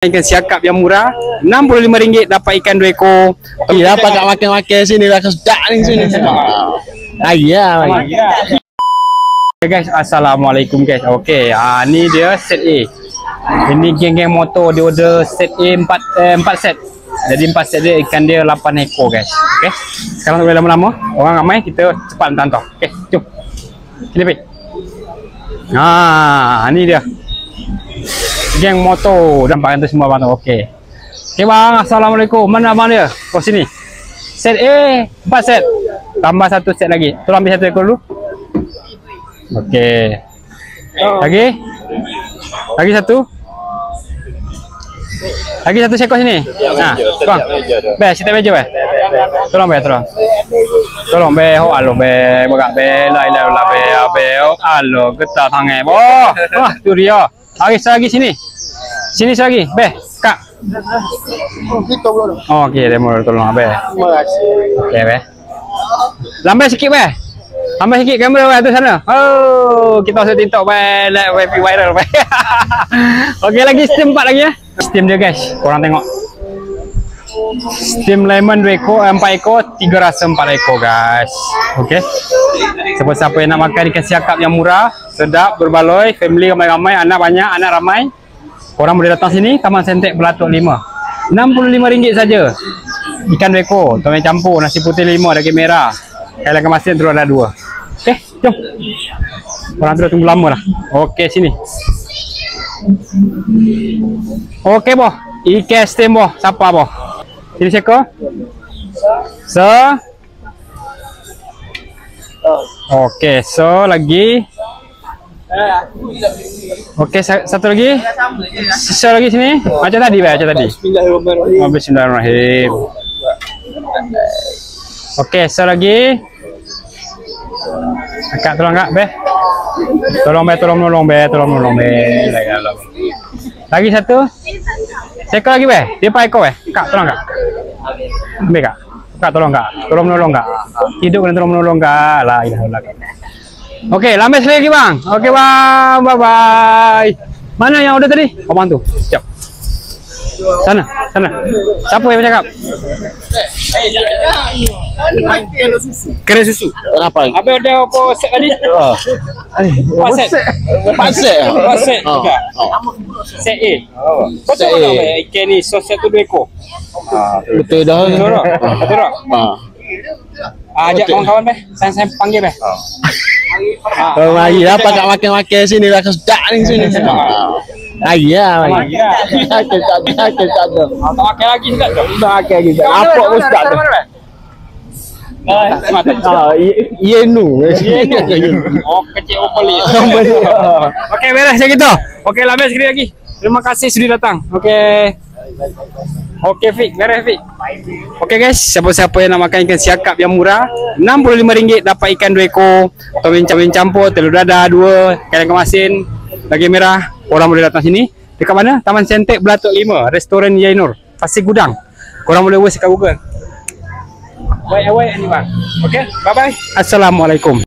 Ikan siakap yang murah, RM65 dapat ikan 2 ekor. Okey, dapat kat makan-makan sini dah sedap ni sini. Ya. Okay guys, assalamualaikum guys. Okey, ni dia set A. Ini geng-geng motor dia order set A 4 set. Jadi 4 set dia ikan dia 8 ekor guys. Okey. Sekarang tak boleh lama-lama. Orang ramai, kita cepat hantar. Okey, jom. Sini pergi. Ni dia. Geng motor nampak tu semua bang tu. Okey. Okey bang, assalamualaikum. Mana abang dia? Kau sini. Set A 4 set. Tambah 1 set lagi. Tolong ambil 1 ekor dulu. Okey. Lagi 1. Lagi 1 ekor sini. Bang. Be, kita meja be. Tolong be, tolong. Tolong be, ho alo be, bagak be, lai be, alo getah sangat. Wah, tu dia. Lagi sini. Sini lagi. Be, Kak. Okey, demo tolong be. Okey be. Lambai sikit be. Lambai sikit kamera be tu sana. Oh, kita usah TikTok be, like viral be. Okey, lagi steam 4 lagi ya. Steam dia guys. Korang tengok. Steam lemon 2 ekor, 4 ekor, 3 rasa 4 ekor guys. Okey. Siapa-siapa yang nak makan ikan siakap yang murah, sedap, berbaloi, family ramai-ramai, anak banyak, anak ramai, korang boleh datang sini, Taman Sentek Belatok 5. RM65 saja. Ikan 2 ekor, tomat campur, nasi putih 5, daging merah. Kalau ikan masin terus ada 2. Okey, jom. Korang terus tunggu lama lah. Okey, sini. Okey boh, ikan steam boh, siapa boh? Sini seko. Okey, so lagi. Okey, satu lagi. Sisa lagi sini. Macam tadi, macam tadi. Bismillahirrahmanirrahim. Okey, so lagi. Akak tolong kak, be. Tolong be. Lagi 1. Sekor lagi be. Dia 4 ekor be. Kak, tolong kak. Ambil kak. Kak tolong kak. Tolong menolong kak. Hidup kena tolong menolong kak. La ilaha illallah. Okey, lambai sekali lagi bang. Okey bang, bye bye. Mana yang order tadi? Abang tu. Siap. Sana. Siapa yang bercakap? Kena susu. Apa? Habis order apa set tadi? 4 set. 4 set. 4 set juga. Set A. Kau tahu tak ikan ni sos 1 2 ekor? Betul dah. Betul. Ajak kawan-kawan be. Saya panggil be. Mari dapat kat makan-makan sini dah sedap ni sini. Ya. Tak ada. Tak makan lagi sedap tu. Tak makan lagi. Apa pun sedap tu. Yenu. Oh, kecil opoli. Okey, beres macam gitu. Okey, lambai sekali lagi. Terima kasih sudah datang. Okey. Okey, Fik. Beres, Fik. Okey, guys. Siapa-siapa yang nak makan ikan siakap yang murah, RM65 dapat ikan 2 ekor, tomat campur, telur dadah 2, ikan masin, daging merah. Orang boleh datang sini. Dekat mana? Taman Sentek Belatok 5, Restoran Yainur, Pasir Gudang. Korang boleh search kat Google. Wait ni bang. Okey, bye-bye. Assalamualaikum.